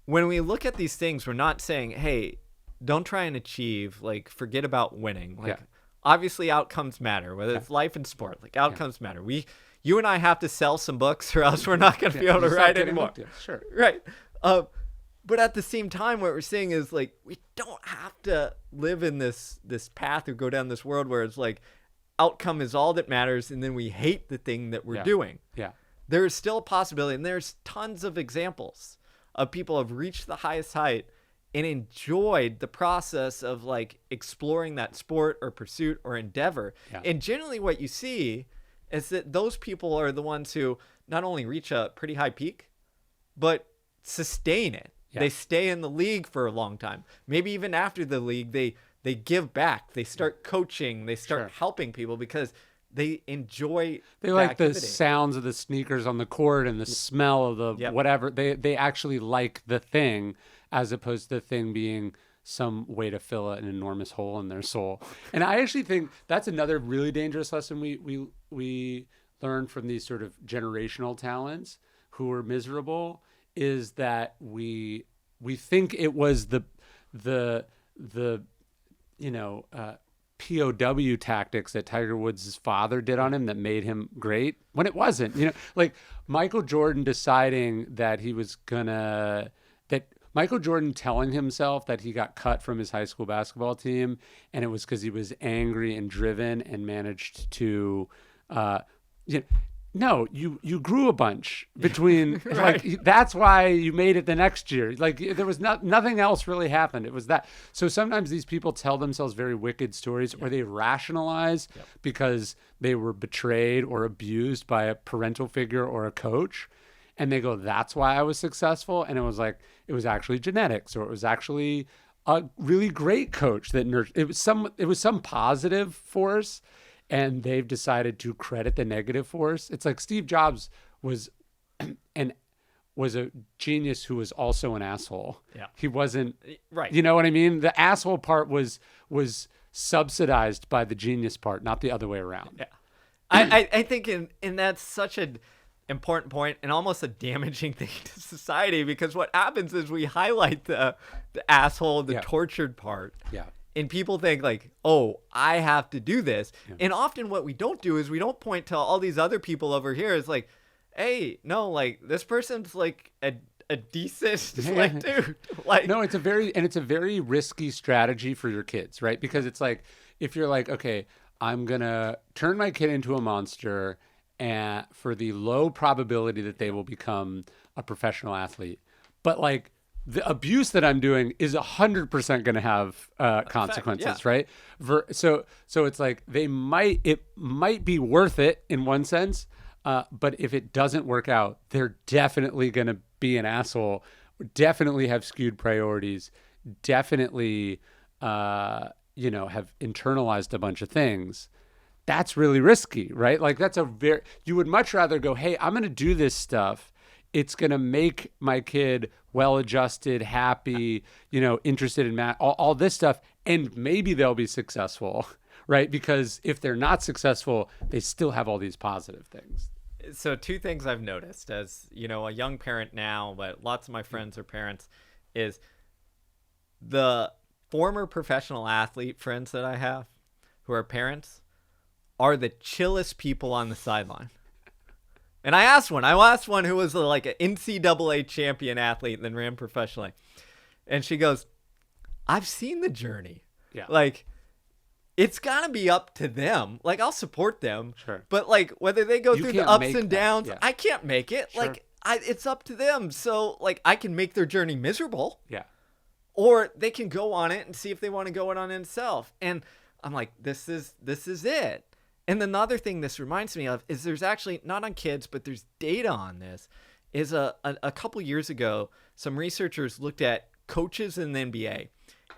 when we look at these things, we're not saying, hey, don't try and achieve, like, forget about winning. Like, obviously outcomes matter, whether it's life and sport, like outcomes matter. You and I have to sell some books or else we're not going to be able to write anymore. Sure. Right. But at the same time, what we're saying is like, we don't have to live in this path or go down this world where it's like outcome is all that matters. And then we hate the thing that we're doing. Yeah. There is still a possibility. And there's tons of examples of people who have reached the highest height and enjoyed the process of like exploring that sport or pursuit or endeavor. Yeah. And generally what you see is that those people are the ones who not only reach a pretty high peak, but sustain it. Yeah. They stay in the league for a long time. Maybe even after the league, they give back. They start coaching. They start helping people because they enjoy. They like activity. The sounds of the sneakers on the court and the smell of the whatever. They actually like the thing, as opposed to the thing being some way to fill an enormous hole in their soul. And I actually think that's another really dangerous lesson we learn from these sort of generational talents who are miserable, is that we think it was the POW tactics that Tiger Woods' father did on him that made him great, when it wasn't. Like Michael Jordan deciding that Michael Jordan telling himself that he got cut from his high school basketball team, and it was because he was angry and driven and managed to, no, you grew a bunch between, right. Like, that's why you made it the next year. Like, there was nothing else really happened. It was that. So sometimes these people tell themselves very wicked stories, or they rationalize because they were betrayed or abused by a parental figure or a coach. And they go, that's why I was successful. And it was actually genetics, or it was actually a really great coach that nurtured. It was some positive force. And they've decided to credit the negative force. It's like Steve Jobs was a genius who was also an asshole. Yeah. He wasn't right. You know what I mean? The asshole part was subsidized by the genius part, not the other way around. Yeah. I think and that's such an important point and almost a damaging thing to society, because what happens is we highlight the asshole, the tortured part. Yeah. And people think like, oh, I have to do this. Yeah. And often what we don't do is we don't point to all these other people over here. It's like, hey, no, like this person's like a decent like dude. Like, no, it's a very risky strategy for your kids, right? Because it's like, if you're like, okay, I'm gonna turn my kid into a monster, and for the low probability that they will become a professional athlete, but like, the abuse that I'm doing is 100% going to have consequences, right? So it's like it might be worth it in one sense, but if it doesn't work out, they're definitely going to be an asshole, definitely have skewed priorities, definitely, have internalized a bunch of things. That's really risky, right? Like you would much rather go, hey, I'm going to do this stuff. It's going to make my kid well-adjusted, happy, interested in math, all this stuff. And maybe they'll be successful, right? Because if they're not successful, they still have all these positive things. So two things I've noticed as, a young parent now, but lots of my friends are parents, is the former professional athlete friends that I have who are parents are the chillest people on the sideline. And I asked one who was like an NCAA champion athlete and then ran professionally. And she goes, I've seen the journey. Yeah. Like, it's got to be up to them. Like, I'll support them. Sure. But, like, whether they go through the ups and downs, I can't make it. Sure. Like, it's up to them. So, like, I can make their journey miserable. Yeah. Or they can go on it and see if they want to go it on itself. And I'm like, this is it. And then the other thing this reminds me of is there's actually, not on kids, but there's data on this, is a couple years ago, some researchers looked at coaches in the NBA,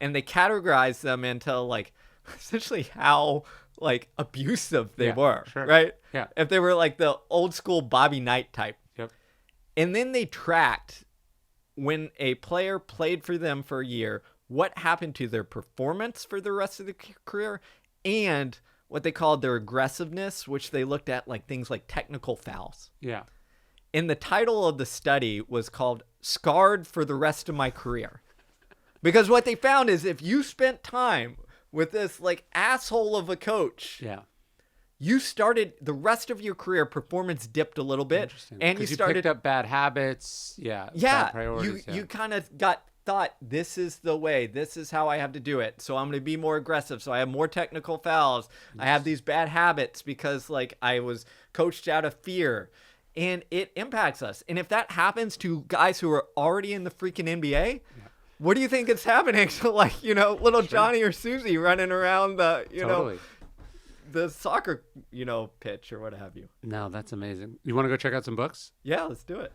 and they categorized them into, like, essentially how, like, abusive they were, sure. Right? Yeah. If they were, like, the old school Bobby Knight type. Yep. And then they tracked, when a player played for them for a year, what happened to their performance for the rest of the career, and what they called their aggressiveness, which they looked at like things like technical fouls. Yeah. And the title of the study was called Scarred for the Rest of My Career. Because what they found is if you spent time with this like asshole of a coach. Yeah. You started the rest of your career, performance dipped a little bit, Interesting. and you 'Cause started. picked up bad habits. Yeah. Yeah, Bad priorities. you kind of thought this is the way, this is how I have to do it, so I'm going to be more aggressive, so I have more technical fouls, I have these bad habits because like I was coached out of fear, and it impacts us. And if that happens to guys who are already in the freaking NBA, what do you think is happening to like, you know, little Johnny or Susie running around the, you know, the soccer, you know, pitch or what have you? No, that's amazing. You want to go check out some books? Yeah, let's do it.